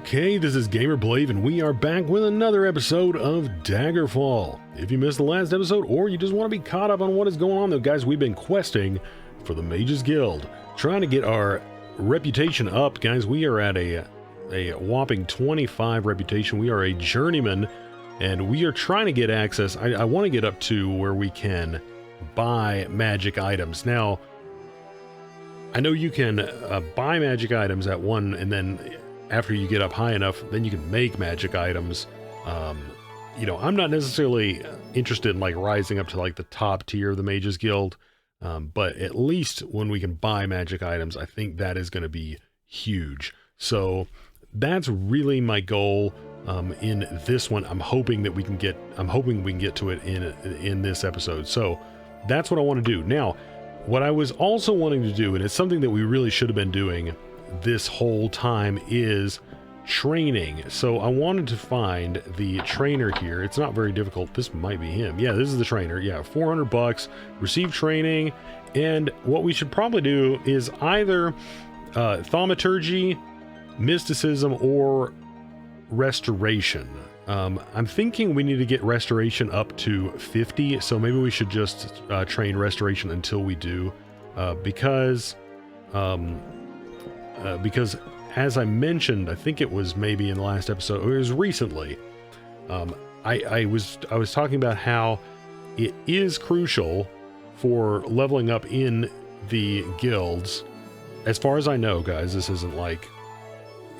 Okay, this is Gamer Blave, and we are back with another episode of Daggerfall. If you missed the last episode, or you just want to be caught up on what is going on, though, guys, we've been questing for the Mage's Guild, trying to get our reputation up. Guys, we are at a whopping 25 reputation. We are a journeyman, and we are trying to get access. I want to get up to where we can buy magic items. Now, I know you can buy magic items at one, and then after you get up high enough, then you can make magic items. You know, I'm not necessarily interested in like rising up to like the top tier of the Mage's Guild, but at least when we can buy magic items, I think that is going to be huge. So that's really my goal in this one. I'm hoping we can get to it in this episode. So that's what I want to do. Now, what I was also wanting to do, and it's something that we really should have been doing this whole time, is training. So I wanted to find the trainer here. It's not very difficult. This might be him. Yeah, this is the trainer. Yeah, $400, receive training. And what we should probably do is either thaumaturgy, mysticism, or restoration. I'm thinking we need to get restoration up to 50, so maybe we should just train restoration until we do, because as I mentioned, I think it was maybe in the last episode, or it was recently, I was talking about how it is crucial for leveling up in the guilds. As far as I know, guys, this isn't like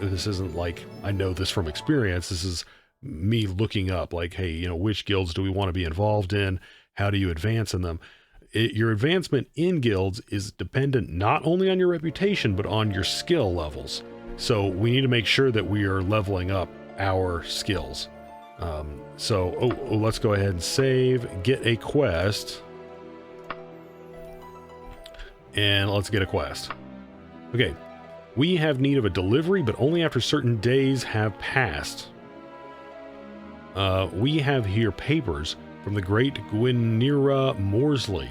I know this from experience. This is me looking up, like, hey, you know, which guilds do we want to be involved in? How do you advance in them? Your advancement in guilds is dependent not only on your reputation, but on your skill levels. So we need to make sure that we are leveling up our skills. Let's go ahead and save, get a quest, and let's get a quest. Okay, we have need of a delivery, but only after certain days have passed. We have here papers from the great Kennerath Morsley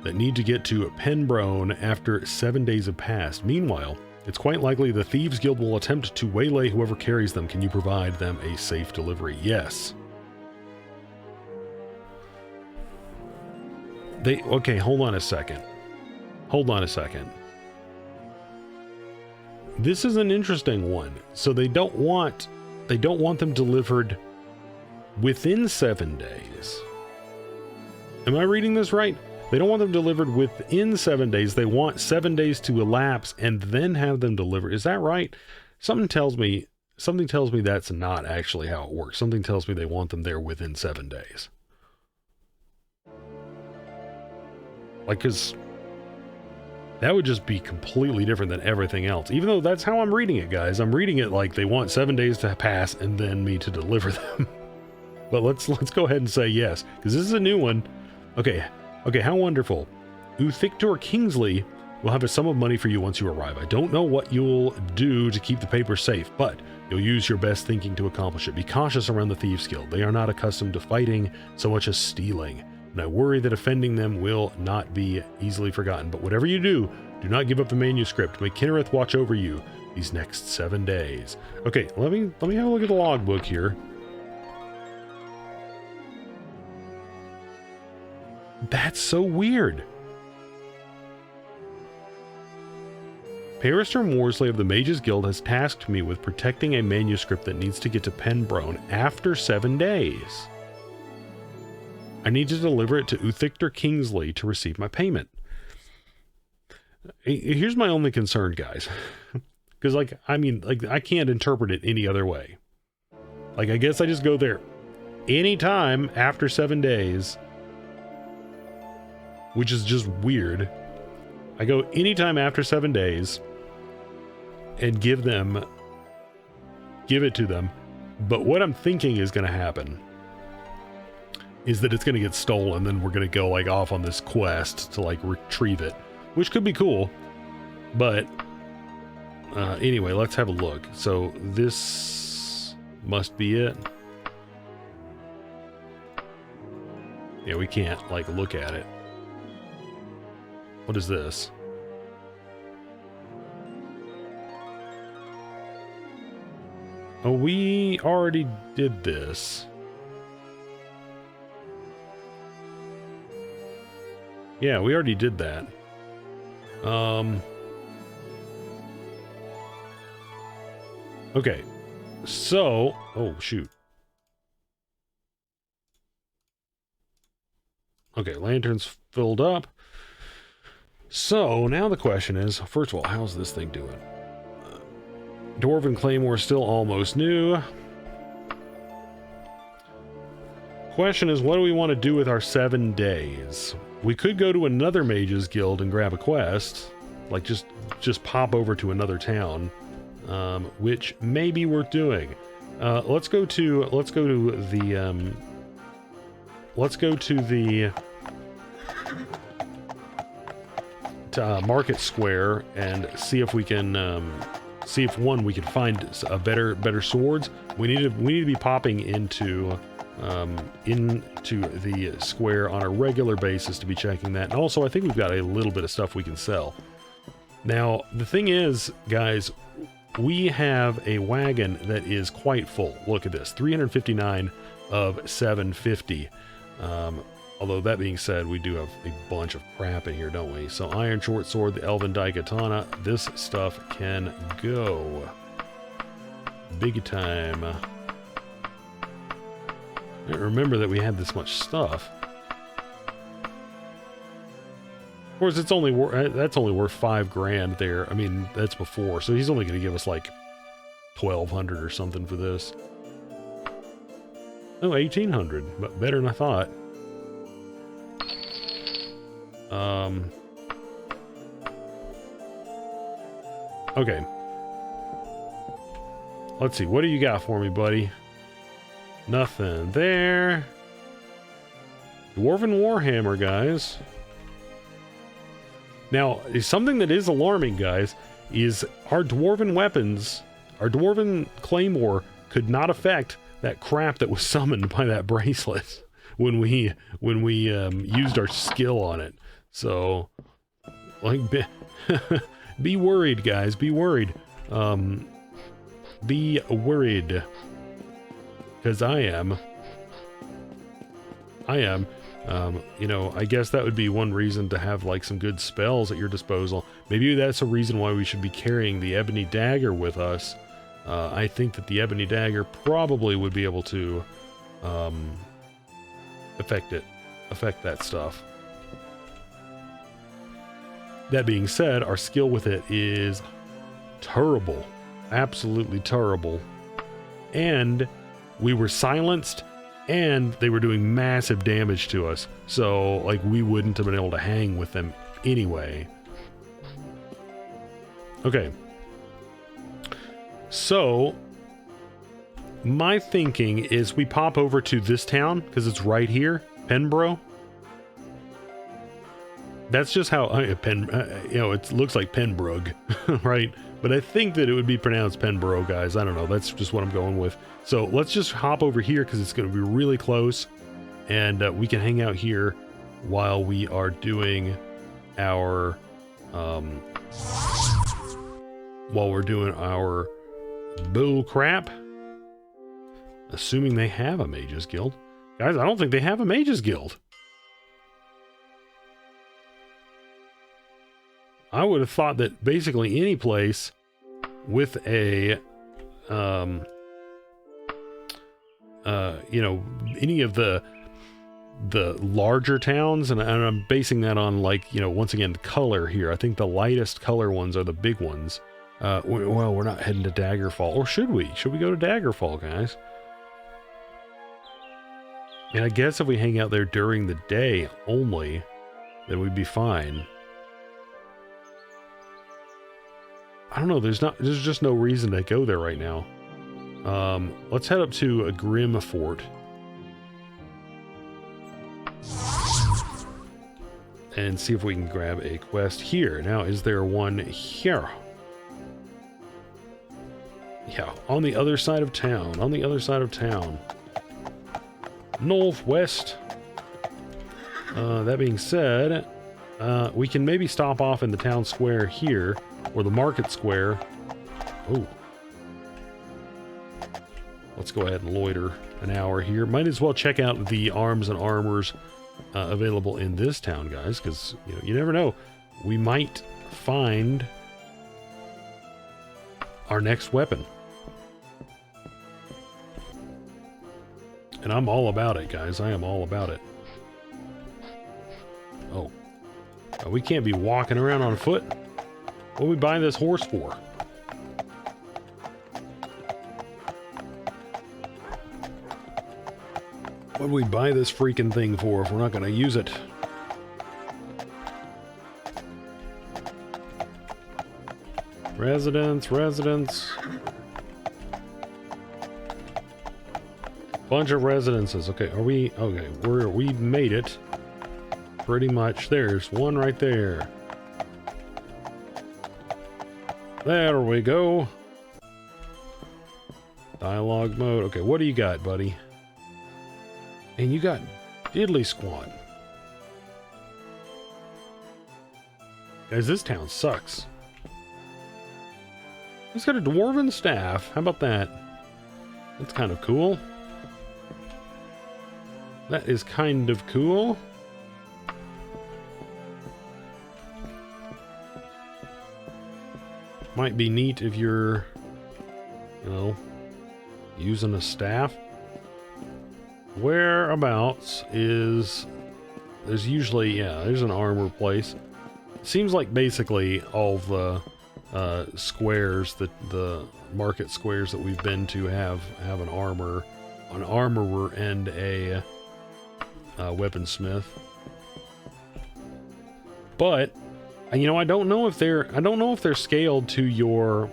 that need to get to Penbrone after 7 days have passed. Meanwhile, it's quite likely the Thieves Guild will attempt to waylay whoever carries them. Can you provide them a safe delivery? Yes. Okay, hold on a second. This is an interesting one. So they don't want them delivered within 7 days. Am I reading this right? They don't want them delivered within 7 days. They want 7 days to elapse and then have them delivered. Is that right? Something tells me that's not actually how it works. Something tells me they want them there within 7 days. Like, cause that would just be completely different than everything else. Even though that's how I'm reading it, guys. I'm reading it like they want 7 days to pass and then me to deliver them. But let's go ahead and say yes, because this is a new one. Okay, how wonderful. Uthictor Kingsley will have a sum of money for you once you arrive. I don't know what you'll do to keep the paper safe, but you'll use your best thinking to accomplish it. Be cautious around the Thieves Guild. They are not accustomed to fighting so much as stealing, and I worry that offending them will not be easily forgotten. But whatever you do not give up the manuscript. May Kennerath watch over you these next 7 days. Okay, let me have a look at the logbook here. That's so weird. Barrister Morsley of the Mage's Guild has tasked me with protecting a manuscript that needs to get to Penbrone after 7 days. I need to deliver it to Uthictor Kingsley to receive my payment. Here's my only concern, guys. Because, I can't interpret it any other way. Like, I guess I just go there anytime after 7 days, which is just weird. I go anytime after 7 days and give it to them. But what I'm thinking is going to happen is that it's going to get stolen, then we're going to go like off on this quest to like retrieve it, which could be cool. But anyway, let's have a look. So this must be it. Yeah, we can't like look at it. What is this? Oh, we already did this. Yeah, we already did that. Okay. So, oh shoot. Okay, lanterns filled up. So, now the question is, first of all, how's this thing doing? Dwarven Claymore still almost new. Question is, what do we want to do with our 7 days? We could go to another Mage's Guild and grab a quest. Like, just pop over to another town. Which may be worth doing. Let's go to the Market Square and see if we can see if we can find a better swords. We need to be popping into the square on a regular basis to be checking that. And also, I think we've got a little bit of stuff we can sell. Now, the thing is, guys, we have a wagon that is quite full. Look at this, 359 of 750. Although that being said, we do have a bunch of crap in here, don't we? So Iron Short Sword, the Elven Daikatana, this stuff can go. Big time. I don't remember that we had this much stuff. Of course, it's only that's only worth 5 grand there. I mean, that's before, so he's only going to give us like 1,200 or something for this. Oh, 1,800, but better than I thought. Okay. Let's see. What do you got for me, buddy? Nothing there. Dwarven Warhammer, guys. Now, something that is alarming, guys, is our Dwarven weapons, our Dwarven Claymore could not affect that crap that was summoned by that bracelet when we used our skill on it. So, like, be worried, guys. Be worried. Be worried. Because I am. You know, I guess that would be one reason to have, like, some good spells at your disposal. Maybe that's a reason why we should be carrying the Ebony Dagger with us. I think that the Ebony Dagger probably would be able to, affect that stuff. That being said, our skill with it is terrible. Absolutely terrible. And we were silenced, and they were doing massive damage to us. So, like, we wouldn't have been able to hang with them anyway. Okay. So, my thinking is we pop over to this town, because it's right here, Penbro. That's just how you know, it looks like Penbrug, right? But I think that it would be pronounced Penbro, guys. I don't know. That's just what I'm going with. So let's just hop over here because it's going to be really close, and we can hang out here while we are doing our bull crap. Assuming they have a Mage's Guild, guys. I don't think they have a Mage's Guild. I would have thought that basically any place with a, you know, any of the larger towns, and I'm basing that on, like, you know, once again, color here. I think the lightest color ones are the big ones. Well, we're not heading to Daggerfall, or should we? Should we go to Daggerfall, guys? And I guess if we hang out there during the day only, then we'd be fine. I don't know, there's just no reason to go there right now. Let's head up to a Grim Fort. And see if we can grab a quest here. Now, is there one here? Yeah, on the other side of town. On the other side of town. Northwest. That being said, we can maybe stop off in the town square here. Or the market square. Oh. let's go ahead and loiter an hour here. Might as well check out the arms and armors available in this town, guys, because you never know. We might find our next weapon. And I'm all about it, guys. I am all about it. Oh. We can't be walking around on foot. What are we buying this horse for? What do we buy this freaking thing for if we're not going to use it? Residence. Bunch of residences. Okay, we made it. Pretty much. There's one right there. There we go. Dialogue mode. Okay, what do you got, buddy? And you got diddly squat. Guys, this town sucks. It's got a Dwarven Staff. How about that? That's kind of cool. That is kind of cool. Might be neat if you're, using a staff. Whereabouts is... There's usually, there's an armor place. It seems like basically all the squares, the market squares that we've been to have an armorer and a weaponsmith. But I don't know if they're scaled to your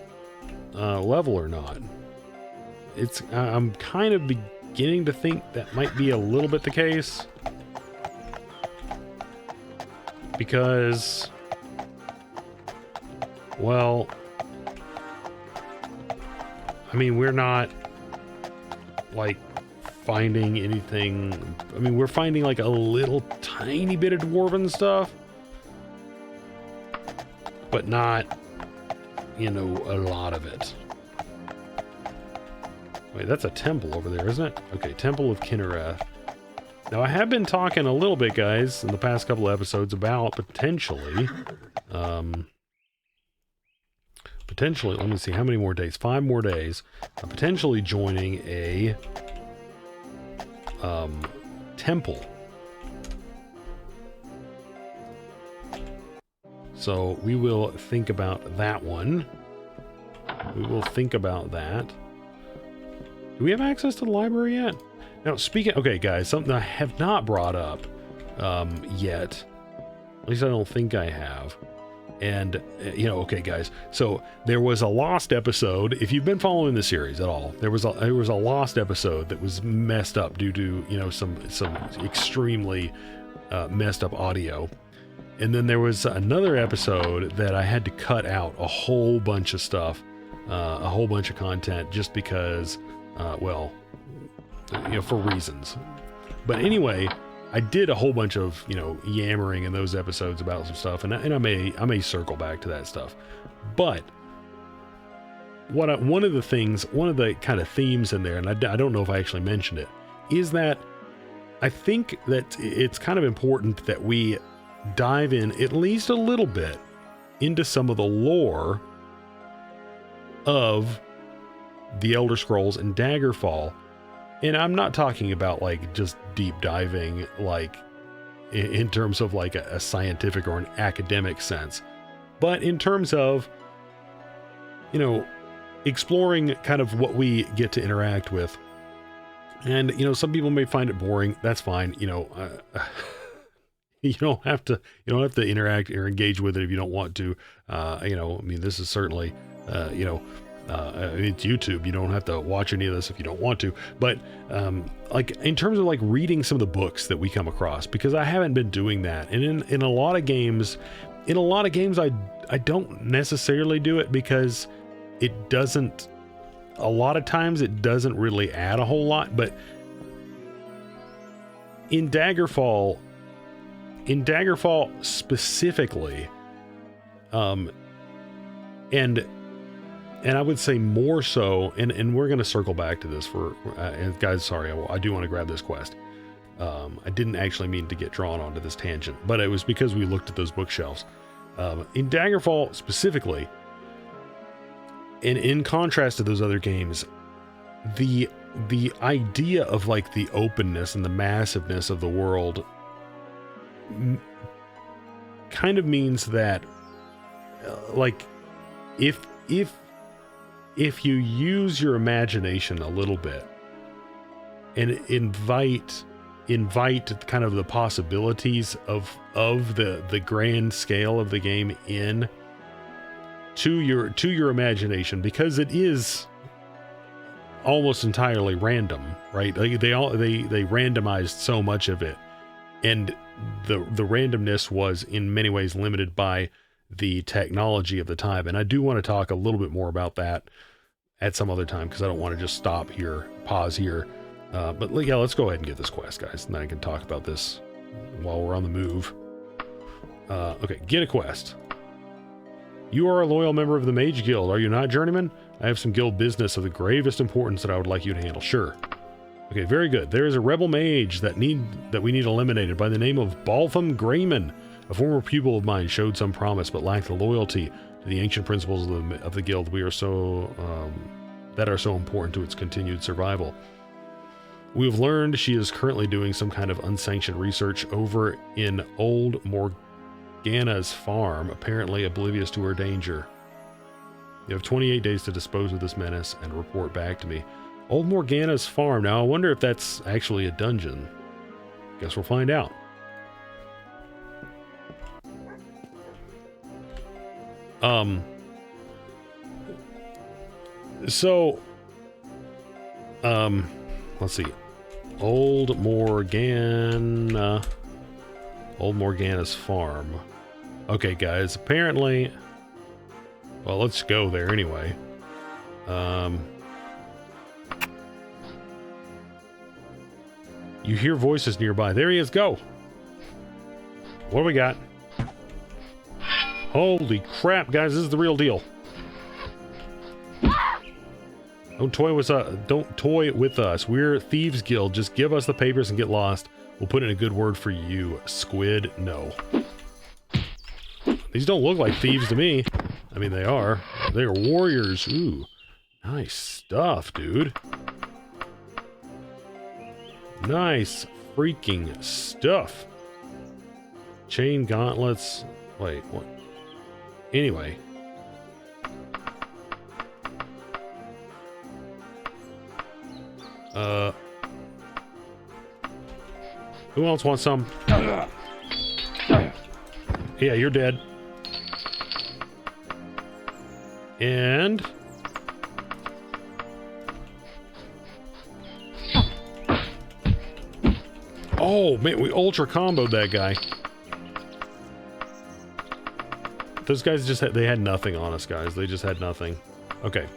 level or not. I'm kind of beginning to think that might be a little bit the case, because, well, I mean, we're not like finding anything. I mean, we're finding like a little tiny bit of dwarven stuff, but not, a lot of it. Wait, that's a temple over there, isn't it? Okay, Temple of Kennerath. Now, I have been talking a little bit, guys, in the past couple of episodes about potentially, let me see, how many more days? 5 more days. Potentially joining a temple. So we will think about that one. We will think about that. Do we have access to the library yet? Now, okay, guys, something I have not brought up yet. At least I don't think I have. And, okay, guys, so there was a lost episode. If you've been following the series at all, there was a lost episode that was messed up due to, some extremely messed up audio. And then there was another episode that I had to cut out a whole bunch of stuff, a whole bunch of content, just because, for reasons. But anyway, I did a whole bunch of, yammering in those episodes about some stuff, and I may circle back to that stuff. But one of the kind of themes in there, and I don't know if I actually mentioned it, is that I think that it's kind of important that we dive in at least a little bit into some of the lore of the Elder Scrolls and Daggerfall. And I'm not talking about like just deep diving, like in terms of like a scientific or an academic sense, but in terms of, exploring kind of what we get to interact with. And, some people may find it boring. That's fine. You don't have to interact or engage with it if you don't want to. This is certainly, it's YouTube. You don't have to watch any of this if you don't want to. But like in terms of like reading some of the books that we come across, because I haven't been doing that. And in a lot of games, I don't necessarily do it because it doesn't. A lot of times it doesn't really add a whole lot. But in Daggerfall specifically, and and I would say more so, and we're going to circle back to this for, and guys, sorry, I do want to grab this quest. I didn't actually mean to get drawn onto this tangent, but it was because we looked at those bookshelves. In Daggerfall specifically, and in contrast to those other games, the idea of like the openness and the massiveness of the world kind of means that like if you use your imagination a little bit and invite kind of the possibilities of the grand scale of the game in to your imagination, because it is almost entirely random, right? Like they randomized so much of it, and the randomness was in many ways limited by the technology of the time. And I do want to talk a little bit more about that at some other time, because I don't want to just stop here, pause here. But yeah, let's go ahead and get this quest, guys, and then I can talk about this while we're on the move. Okay, get a quest. You are a loyal member of the Mage Guild, are you not, journeyman? I have some guild business of the gravest importance that I would like you to handle. Sure. Okay, very good. There is a rebel mage that we need eliminated by the name of Baltham Grayman. A former pupil of mine showed some promise but lacked the loyalty to the ancient principles of the guild that are so important to its continued survival. We have learned she is currently doing some kind of unsanctioned research over in Old Morgana's farm, apparently oblivious to her danger. You have 28 days to dispose of this menace and report back to me. Old Morgana's farm. Now, I wonder if that's actually a dungeon. Guess we'll find out. Let's see. Old Morgana's farm. Okay, guys, apparently, well, let's go there anyway. You hear voices nearby. There he is. Go. What do we got? Holy crap, guys, this is the real deal. Don't toy with us. We're Thieves Guild. Just give us the papers and get lost. We'll put in a good word for you, Squid. No. These don't look like thieves to me. I mean, they are. They are warriors. Ooh. Nice stuff, dude. Nice freaking stuff. Chain gauntlets. Wait, what? Anyway. Who else wants some? Yeah, you're dead. And oh man, we ultra comboed that guy. Those guys they had nothing on us, guys. They just had nothing. Okay.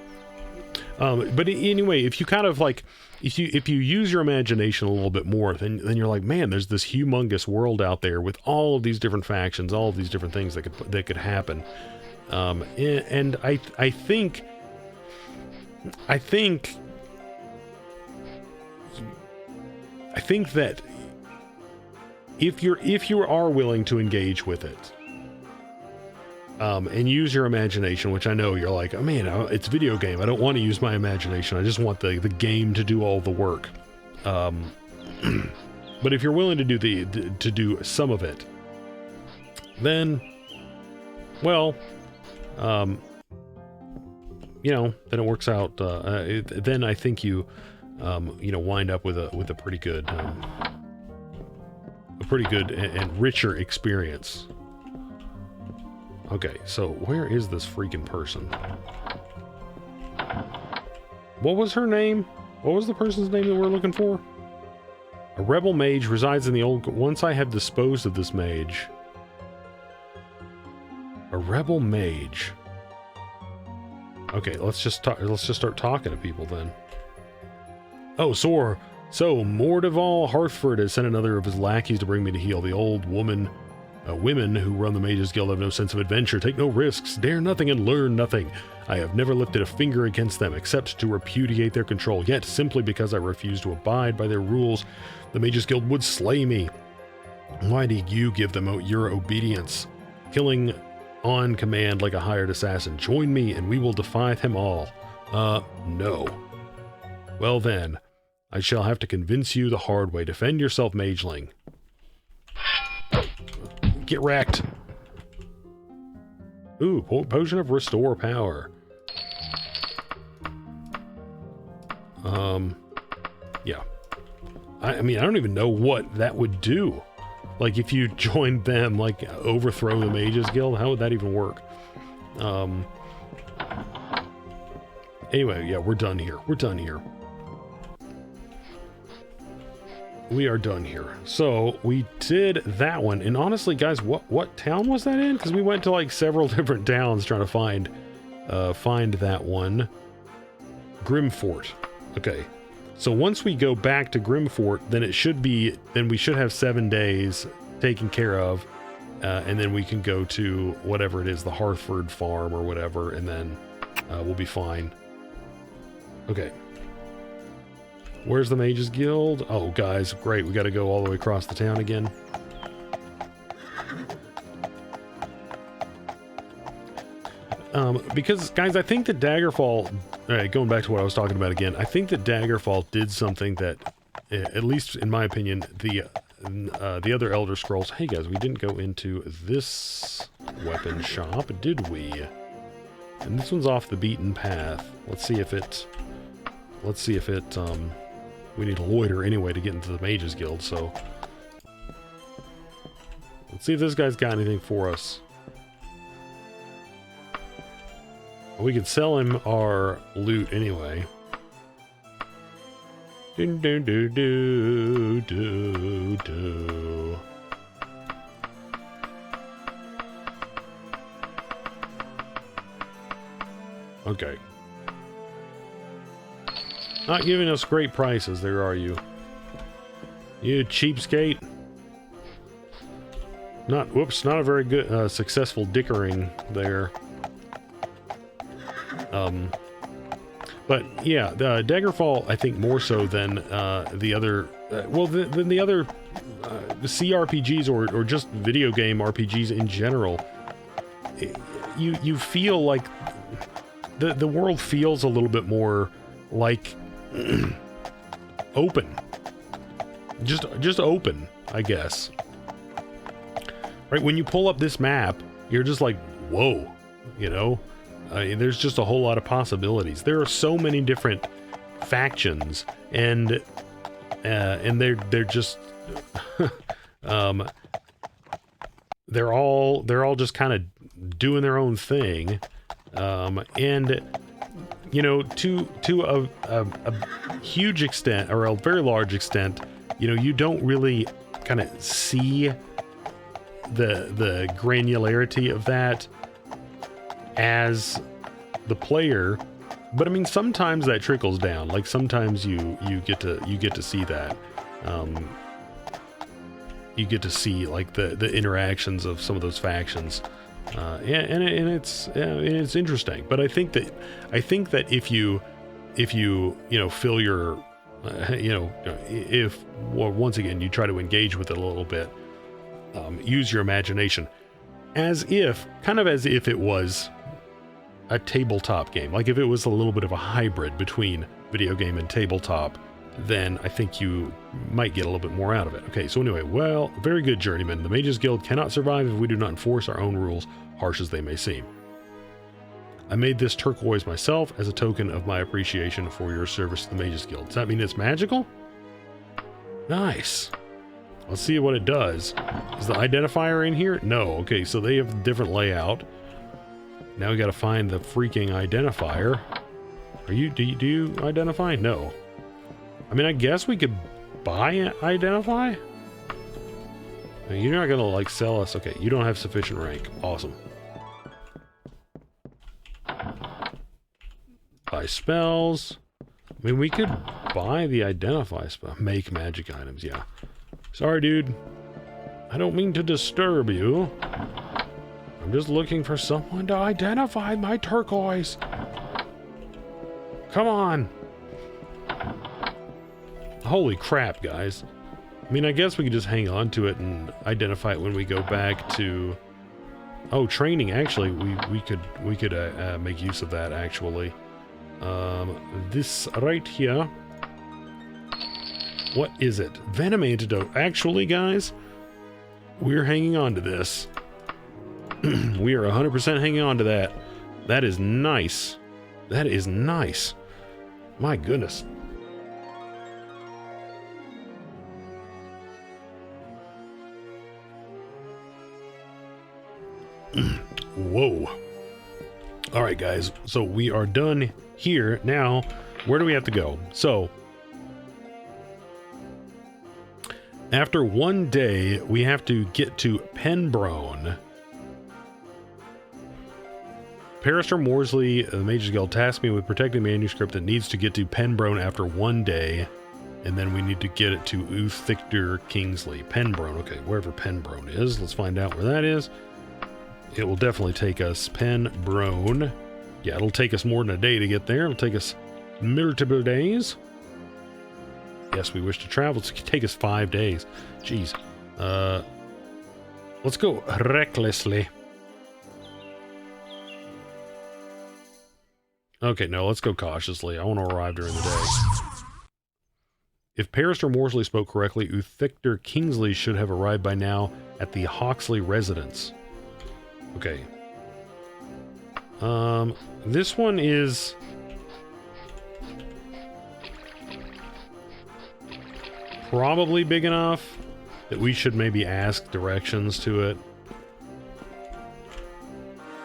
But anyway, if you kind of like, if you use your imagination a little bit more, then you're like, man, there's this humongous world out there with all of these different factions, all of these different things that could happen. And I think that if you are willing to engage with it, and use your imagination, which I know you're like, oh man, it's a video game. I don't want to use my imagination. I just want the game to do all the work. But if you're willing to do some of it, then, well, then it works out. Then I think you wind up with a pretty good, and richer experience. Okay, so where is this freaking person? What was her name? What was the person's name that we're looking for? A rebel mage resides in the old... Once I have disposed of this mage... A rebel mage. Okay, let's just start talking to people then. Oh, so Mordeval Hartford has sent another of his lackeys to bring me to heal. The old woman Women who run the Mages Guild have no sense of adventure, take no risks, dare nothing, and learn nothing. I have never lifted a finger against them except to repudiate their control, yet simply because I refuse to abide by their rules, the Mages Guild would slay me. Why do you give them your obedience? Killing on command like a hired assassin. Join me and we will defy them all. No. Well then, I shall have to convince you the hard way. Defend yourself, Mageling. Get wrecked. Ooh, potion of restore power. Yeah. I mean, I don't even know what that would do. Like, if you joined them, like, overthrow the Mages Guild, how would that even work? Anyway, yeah, we're done here. We're done here. We are done here. So, we did that one. And honestly, guys, what town was that in? Because we went to, like, several different towns trying to find that one. Grimfort. Okay. So once we go back to Grimfort, then we should have 7 days taken care of, and then we can go to whatever it is, the Hartford farm or whatever, and then we'll be fine. Okay. Where's the Mages Guild? Oh, guys, great. We got to go all the way across the town again. Because, guys, I think that Daggerfall, going back to what I was talking about again, I think that Daggerfall did something that, at least in my opinion, the other Elder Scrolls... Hey, guys, we didn't go into this weapon shop, did we? And this one's off the beaten path. Let's see if it... we need to loiter anyway to get into the Mages Guild, so... Let's see if this guy's got anything for us. We could sell him our loot anyway. Do do do do do do. Okay. Not giving us great prices, there are you. You cheapskate. Not a very good, successful dickering there. But yeah, the Daggerfall, I think more so than the other, than the other CRPGs or just video game RPGs in general. You feel like the world feels a little bit more like open, just open, I guess. Right, when you pull up this map, you're just like, whoa, you know. There's just a whole lot of possibilities. There are so many different factions, and they're just they're all just kind of doing their own thing, and you know, to a huge extent, or a very large extent, you know, you don't really kind of see the granularity of that as the player, but I mean, sometimes that trickles down. Like sometimes you get to see that. You get to see like the interactions of some of those factions, and it's interesting. But I think that if you know, fill your once again you try to engage with it a little bit, use your imagination, as if it was a tabletop game. Like if it was a little bit of a hybrid between video game and tabletop, then I think you might get a little bit more out of it. Okay, so anyway, well, very good, Journeyman. The Mages Guild cannot survive if we do not enforce our own rules, harsh as they may seem. I made this turquoise myself as a token of my appreciation for your service to the Mages Guild. Does that mean it's magical? Nice. Let's see what it does. Is the identifier in here? No. Okay, so they have a different layout. Now we gotta find the freaking identifier. Do you identify? No. I mean, I guess we could buy an identify? You're not gonna like sell us. Okay, you don't have sufficient rank. Awesome. Buy spells. I mean, we could buy the identify spell. Make magic items, yeah. Sorry, dude. I don't mean to disturb you. I'm just looking for someone to identify my turquoise. Come on. Holy crap, guys. I mean, I guess we could just hang on to it and identify it when we go back to... Oh, training. Actually, we could make use of that, actually. This right here. What is it? Venom Antidote. Actually, guys, we're hanging on to this. We are 100% hanging on to that. That is nice. That is nice. My goodness. Whoa. All right, guys. So we are done here. Now, where do we have to go? So, after 1 day, we have to get to Penbrone. Paraster Morsley, the Mage's Guild, tasked me with protecting the manuscript that needs to get to Penbrone after 1 day, and then we need to get it to Uthictor Kingsley. Penbrone, okay, wherever Penbrone is. Let's find out where that is. It will definitely take us Penbrone. Yeah, it'll take us more than a day to get there. It'll take us multiple days. Yes, we wish to travel. It's take us 5 days. Jeez. Let's go recklessly. Okay, no, let's go cautiously. I want to arrive during the day. If Paraster Morsley spoke correctly, Uthictor Kingsley should have arrived by now at the Hawksley residence. Okay. This one is... probably big enough that we should maybe ask directions to it.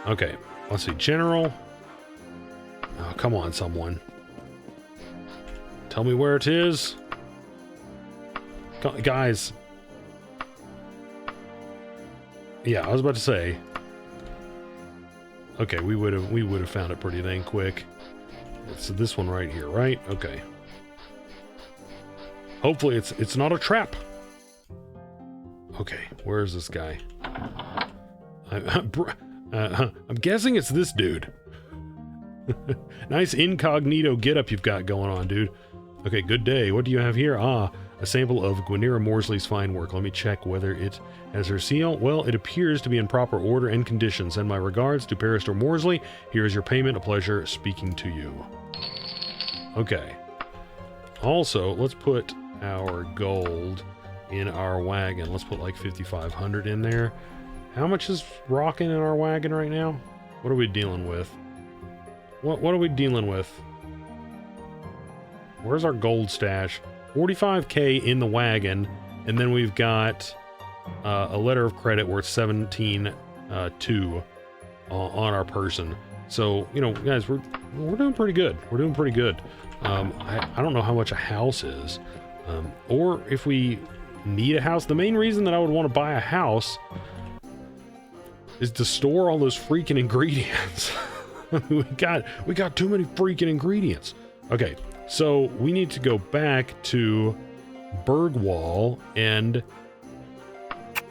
Okay, let's see. General. Oh, come on, someone. Tell me where it is. Guys. Yeah, I was about to say. Okay, we would have found it pretty dang quick. It's this one right here, right? Okay. Hopefully it's not a trap. Okay, where is this guy? I'm guessing it's this dude. Nice incognito getup you've got going on, dude. Okay, good day. What do you have here? Ah, a sample of Gwenera Morsley's fine work. Let me check whether it has her seal. Well, it appears to be in proper order and condition. Send my regards to Paraster Morsley. Here is your payment. A pleasure speaking to you. Okay. Also, let's put our gold in our wagon. Let's put like 5,500 in there. How much is rocking in our wagon right now? What are we dealing with? What are we dealing with? Where's our gold stash? 45k in the wagon, and then we've got a letter of credit worth 17.2 on our person. So, you know, guys, we're doing pretty good. We're doing pretty good. I don't know how much a house is, or if we need a house. The main reason that I would want to buy a house is to store all those freaking ingredients. we got too many freaking ingredients. Okay, so we need to go back to Bergwall and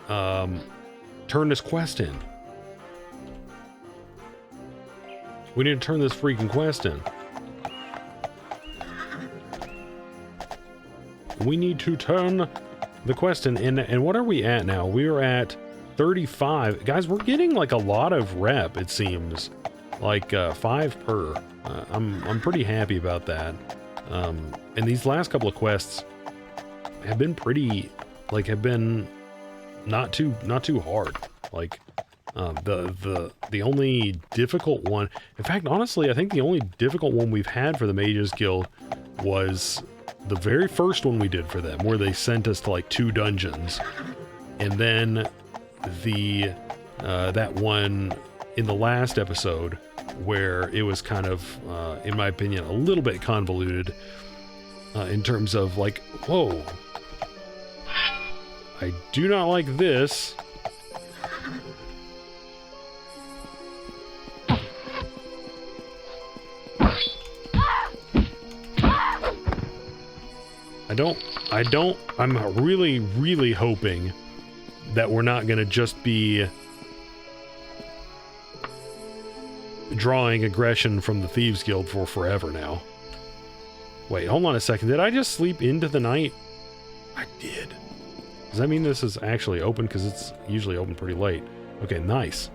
turn this quest in. We need to turn this freaking quest in. We need to turn the quest in. And what are we at now? We are at 35. Guys, we're getting like a lot of rep, it seems. Like 5 per. I'm pretty happy about that. And these last couple of quests have been pretty, like, have been not too hard. Like, the only difficult one, in fact, honestly, I think the only difficult one we've had for the Mages Guild was the very first one we did for them, where they sent us to like 2 dungeons, and then the that one in the last episode where it was kind of, in my opinion, a little bit convoluted in terms of like, whoa, I do not like this. I'm really, really hoping that we're not going to just be drawing aggression from the Thieves Guild for forever now. Wait, hold on a second. Did I just sleep into the night? I did. Does that mean this is actually open? Because it's usually open pretty late. Okay, nice.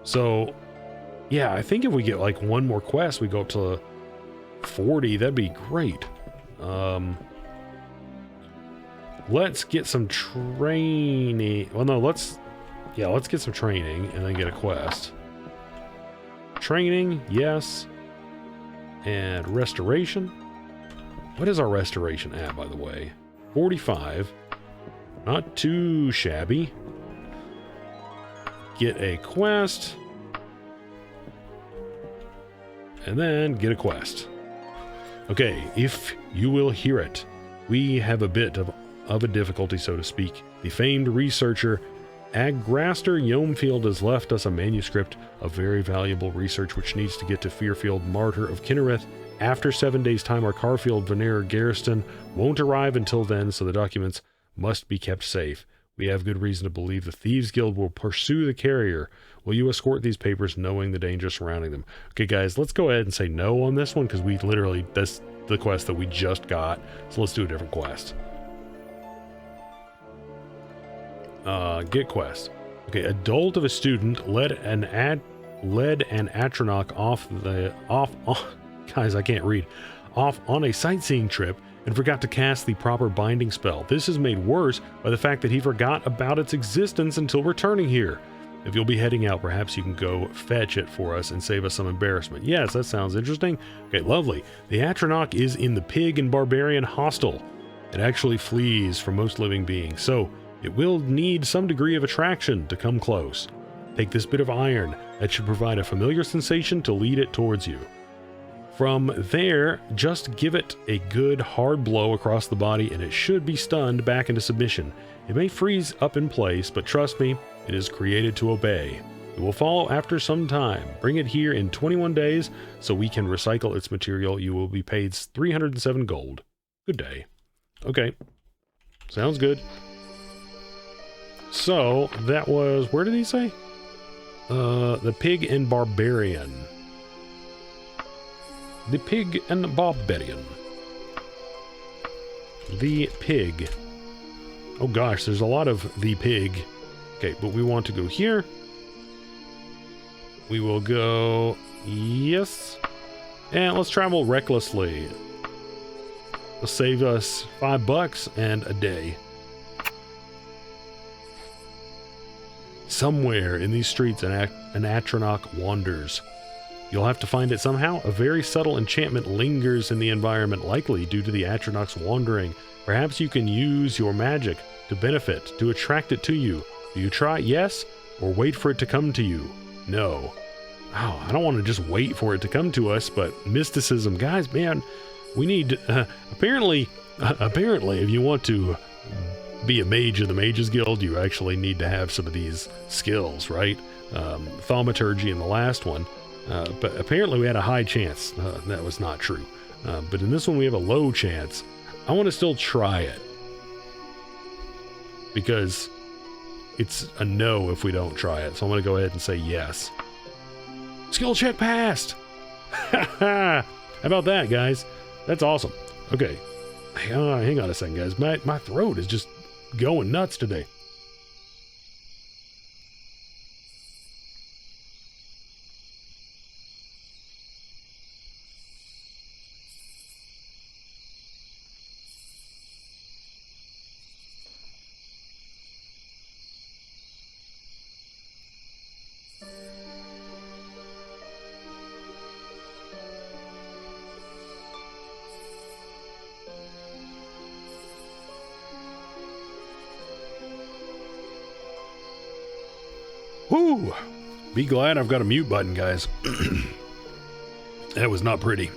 So, yeah, I think if we get like one more quest, we go up to 40. That'd be great. Let's get some training. Well, no, let's get some training and then get a quest. Training, yes. And restoration. What is our restoration at, by the way? 45. Not too shabby. Get a quest. And then get a quest. Okay, if you will hear it, we have a bit of a difficulty, so to speak. The famed researcher Agraster Yomefield has left us a manuscript of very valuable research which needs to get to Fearfield Martyr of Kennerath. After 7 days' time, our Carfield Veneer Garrison won't arrive until then, so the documents must be kept safe. We have good reason to believe the Thieves Guild will pursue the carrier. Will you escort these papers knowing the danger surrounding them? Okay, guys, let's go ahead and say no on this one because we literally, that's the quest that we just got. So let's do a different quest. Get quest. Okay, adult of a student led an Atronach guys, I can't read. Off on a sightseeing trip and forgot to cast the proper binding spell. This is made worse by the fact that he forgot about its existence until returning here. If you'll be heading out, perhaps you can go fetch it for us and save us some embarrassment. Yes, that sounds interesting. Okay, lovely. The Atronach is in the Pig and Barbarian Hostel. It actually flees from most living beings, so it will need some degree of attraction to come close. Take this bit of iron. That should provide a familiar sensation to lead it towards you. From there, just give it a good hard blow across the body and it should be stunned back into submission. It may freeze up in place, but trust me, it is created to obey. It will fall after some time. Bring it here in 21 days so we can recycle its material. You will be paid 307 gold. Good day. Okay. Sounds good. So, that was, where did he say? The Pig and Barbarian. The Pig and Barbarian. The Pig. Oh gosh, there's a lot of the Pig. Okay, but we want to go here. We will go, yes. And let's travel recklessly. It'll save us $5 and a day. Somewhere in these streets, an Atronach wanders. You'll have to find it somehow. A very subtle enchantment lingers in the environment, likely due to the Atronach's wandering. Perhaps you can use your magic to benefit, to attract it to you. Do you try yes, or wait for it to come to you? No. Oh, I don't want to just wait for it to come to us, but mysticism. Guys, man, we need, apparently, if you want to be a mage of the Mages Guild, you actually need to have some of these skills, right? Thaumaturgy in the last one. But apparently we had a high chance. That was not true. But in this one we have a low chance. I want to still try it. Because it's a no if we don't try it. So I'm going to go ahead and say yes. Skill check passed! How about that, guys? That's awesome. Okay. Hang on a second, guys. My throat is just going nuts today. Whoo! Be glad I've got a mute button, guys. That was not pretty.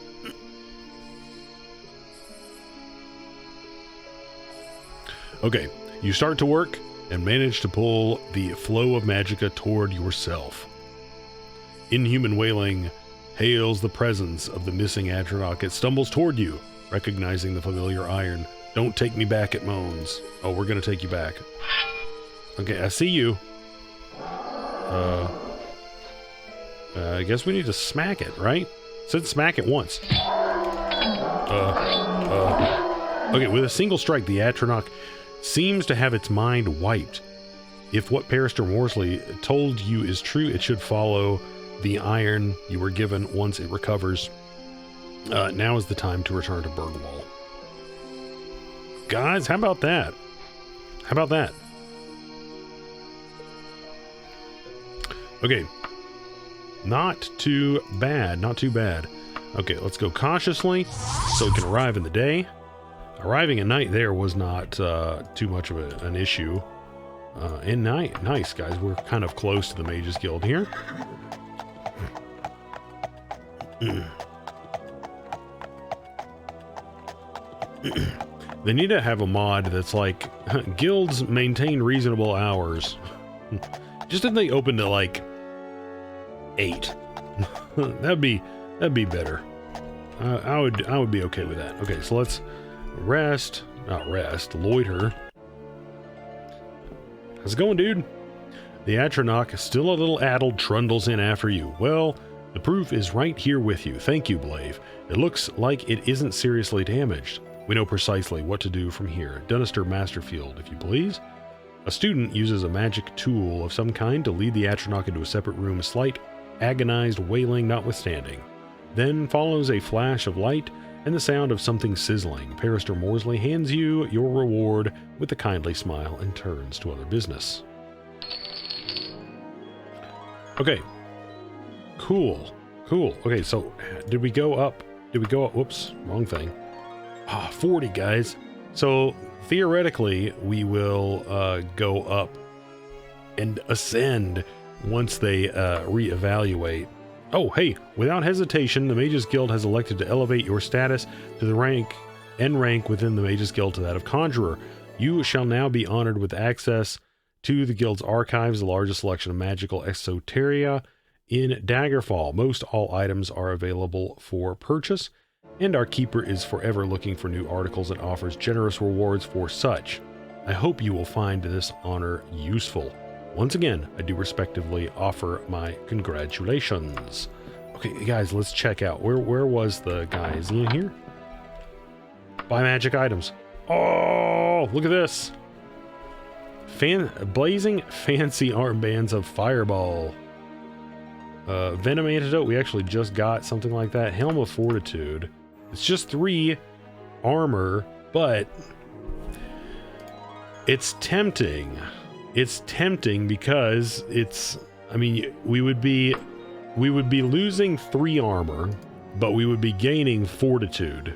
Okay, you start to work and manage to pull the flow of Magicka toward yourself. Inhuman wailing hails the presence of the missing Atronach. It stumbles toward you, recognizing the familiar iron Don't take me back at Moans. Oh, we're gonna take you back. Okay, I see you. I guess we need to smack it, right? Said smack it once. Okay, with a single strike, the Atronach seems to have its mind wiped. If what Barrister Morsley told you is true, it should follow the iron you were given once it recovers. Now is the time to return to Bergwall. Guys, how about that? How about that? Okay. Not too bad, not too bad. Okay, let's go cautiously so we can arrive in the day. Arriving at night there was not too much of an issue. And nice, guys. We're kind of close to the Mages Guild here. They need to have a mod that's like, guilds maintain reasonable hours. Just if they open to like 8. that'd be better. I would be okay with that. Okay, so let's loiter. How's it going, dude? The Atronach, still a little addled, trundles in after you. Well, the proof is right here with you. Thank you, Blaive. It looks like it isn't seriously damaged. We know precisely what to do from here. Dunister Masterfield, if you please. A student uses a magic tool of some kind to lead the Atronach into a separate room, slight, agonized wailing notwithstanding. Then follows a flash of light and the sound of something sizzling. Barrister Morsley hands you your reward with a kindly smile and turns to other business. Okay. Cool. Okay, so did we go up? Whoops, wrong thing. 40, guys. So theoretically, we will go up and ascend once they reevaluate. Oh, hey, without hesitation, the Mages Guild has elected to elevate your status to the rank within the Mages Guild to that of Conjurer. You shall now be honored with access to the Guild's archives, the largest selection of magical esoteria in Daggerfall. Most all items are available for purchase, and our keeper is forever looking for new articles and offers generous rewards for such. I hope you will find this honor useful. Once again, I do respectively offer my congratulations. Okay, guys, let's check out. Where was the guy? Is he in here? Buy magic items. Oh, look at this. Blazing fancy armbands of Fireball. Venom Antidote, we actually just got something like that. Helm of Fortitude. It's just 3 armor, but it's tempting. It's tempting because it's, I mean, we would be losing 3 armor, but we would be gaining fortitude.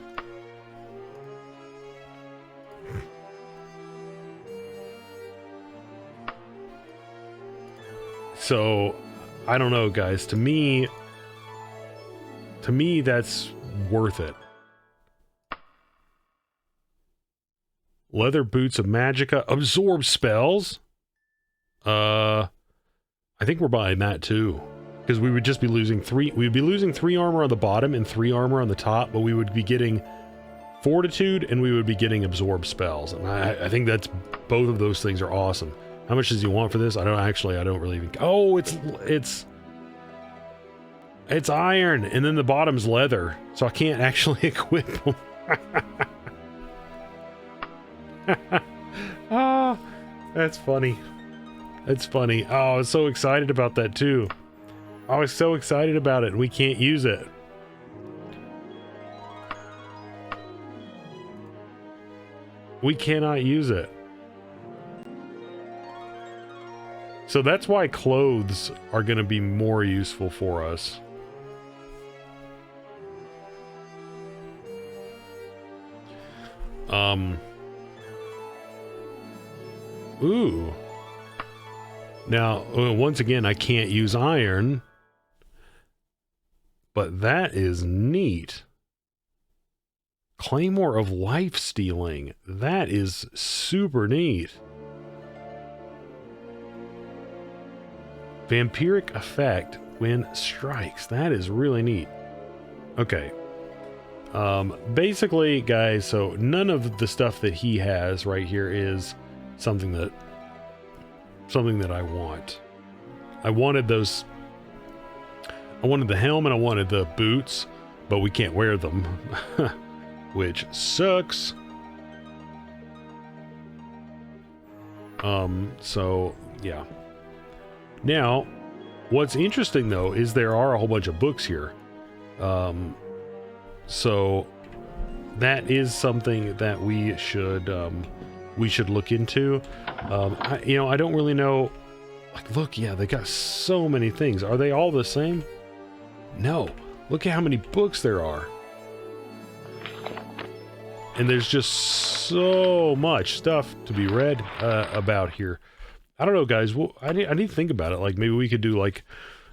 So, I don't know, guys. To me, that's worth it. Leather boots of Magicka. Absorb spells? I think we're buying that too. Because we would just be losing 3. We'd be losing 3 armor on the bottom and 3 armor on the top, but we would be getting fortitude and we would be getting absorb spells. And I think that's, both of those things are awesome. How much does he want for this? I don't really even... Oh, it's iron, and then the bottom's leather, so I can't actually equip them. Ah, that's funny. That's funny. Oh, I was so excited about that too. I was so excited about it, and we can't use it. We cannot use it. So that's why clothes are going to be more useful for us. Ooh. Now, once again, I can't use iron, but that is neat. Claymore of Life Stealing. That is super neat. Vampiric effect when strikes. That is really neat. Okay. Basically, guys, so none of the stuff that he has right here is something that I want. I wanted the helm and I wanted the boots, but we can't wear them, which sucks. So yeah. Now, what's interesting though is there are a whole bunch of books here. So that is something that we should look into. I don't really know. Like, look, yeah, they got so many things. Are they all the same? No. Look at how many books there are. And there's just so much stuff to be read about here. I don't know, guys. Well, I need to think about it. Like, maybe we could do like,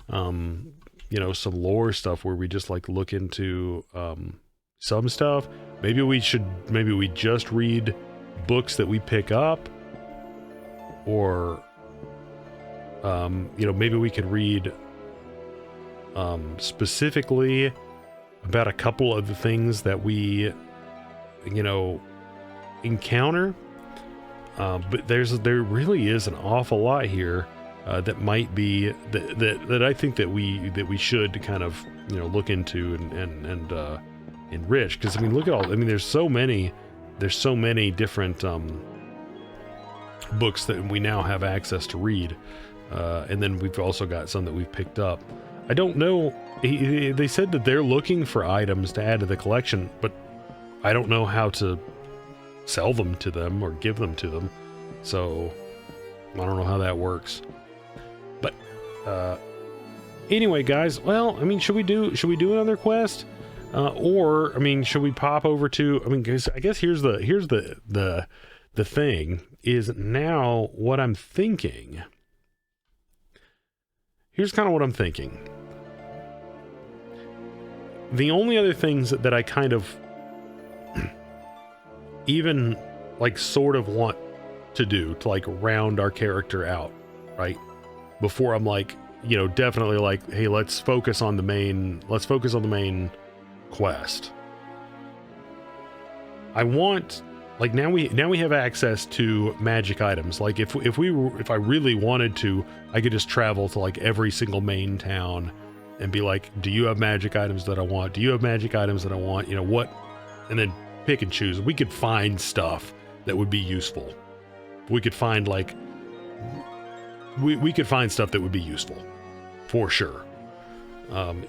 some lore stuff where we just like look into some stuff. Maybe we just read books that we pick up, or maybe we could read specifically about a couple of the things that we encounter. But there really is an awful lot here that might be that I think that we should kind of look into and enrich, because I mean, look at all, I mean, there's so many different books that we now have access to read, and then we've also got some that we've picked up. I don't know, they said that they're looking for items to add to the collection, but I don't know how to sell them to them or give them to them, so I don't know how that works. But anyway, guys, well, I mean, should we do another quest, or I mean, should we pop over to, I mean, guys, I guess here's the thing is, now what I'm thinking, here's kind of what I'm thinking. The only other things that I kind of even like sort of want to do to like round our character out, right? Before I'm like, definitely like, hey, let's focus on the main quest. I want, like, now we have access to magic items. Like if I really wanted to, I could just travel to like every single main town and be like, do you have magic items that I want? Do you have magic items that I want? What? And then pick and choose. We could find stuff that would be useful. We could find like, we could find stuff that would be useful for sure.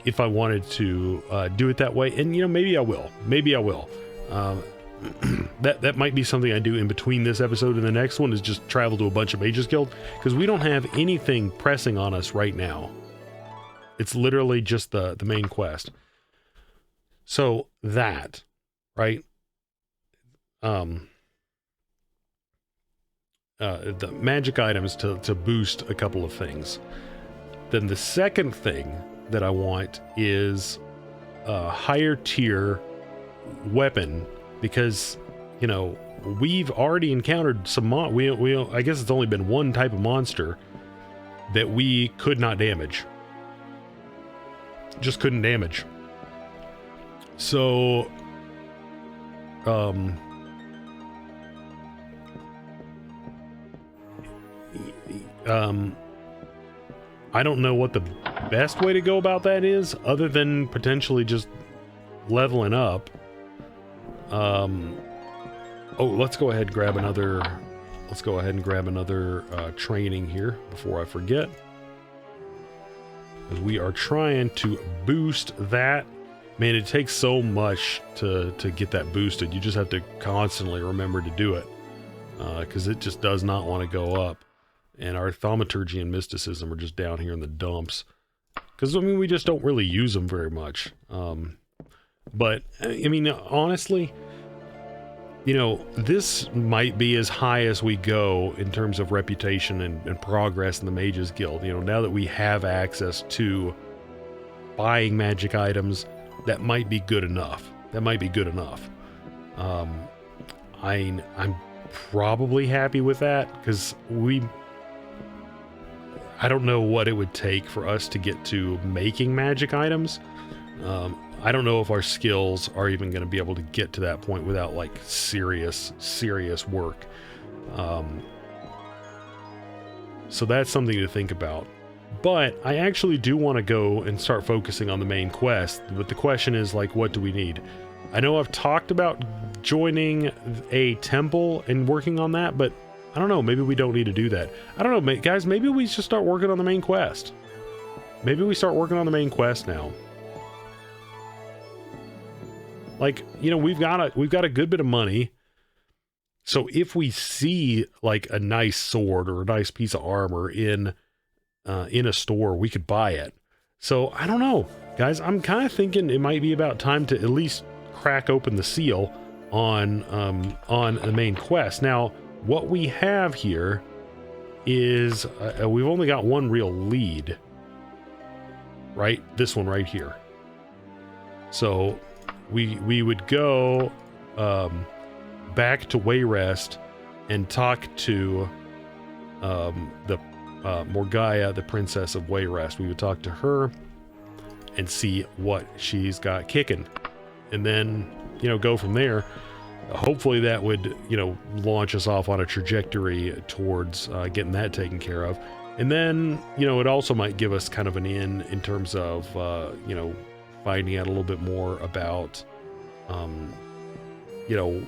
If I wanted to do it that way, and maybe I will. That might be something I do in between this episode and the next one, is just travel to a bunch of Mages Guild, because we don't have anything pressing on us right now. It's literally just the main quest. So that, right? The magic items to boost a couple of things. Then the second thing that I want is a higher tier weapon, because we've already encountered some I guess it's only been one type of monster that we could not damage. Just couldn't damage. So I don't know what the best way to go about that is, other than potentially just leveling up. Let's go ahead and grab another training here before I forget, because we are trying to boost that. Man, it takes so much to get that boosted. You just have to constantly remember to do it, because it just does not want to go up. And our thaumaturgy and mysticism are just down here in the dumps, because I mean, we just don't really use them very much. But I mean, honestly, this might be as high as we go in terms of reputation and progress in the Mages Guild. Now that we have access to buying magic items, that might be good enough. I'm probably happy with that, because I don't know what it would take for us to get to making magic items. I don't know if our skills are even going to be able to get to that point without like serious work. So that's something to think about. But I actually do want to go and start focusing on the main quest. But the question is, like, what do we need? I know I've talked about joining a temple and working on that, but I don't know. Maybe we don't need to do that. I don't know, guys. Maybe we should start working on the main quest. Maybe we start working on the main quest now. Like, you know, we've got a good bit of money. So if we see like a nice sword or a nice piece of armor in a store, we could buy it. So I don't know, guys. I'm kind of thinking it might be about time to at least crack open the seal on the main quest. Now, what we have here is we've only got one real lead, right? This one right here. So we would go back to Wayrest and talk to the Morgaya, the princess of Wayrest. We would talk to her and see what she's got kicking, and then, you know, go from there. Hopefully that would, you know, launch us off on a trajectory towards getting that taken care of. And then, you know, it also might give us kind of an in terms of, you know, finding out a little bit more about, you know,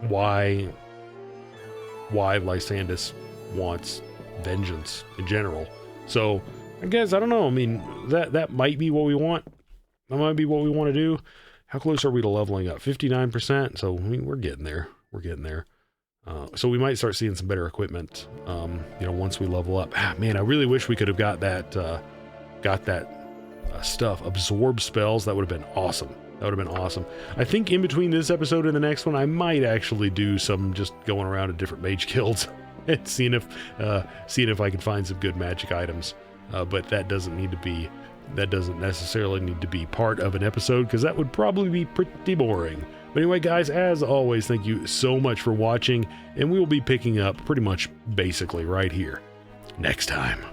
why Lysandus wants vengeance in general. So I guess, I don't know. I mean, that might be what we want. That might be what we want to do. How close are we to leveling up? 59%. So I mean, we're getting there. We're getting there. So we might start seeing some better equipment, you know, once we level up. Man, I really wish we could have got that stuff. Absorb spells. That would have been awesome. That would have been awesome. I think in between this episode and the next one, I might actually do some just going around to different mage guilds and seeing if I can find some good magic items. But that doesn't necessarily need to be part of an episode, because that would probably be pretty boring. But anyway, guys, as always, thank you so much for watching, and we will be picking up pretty much basically right here next time.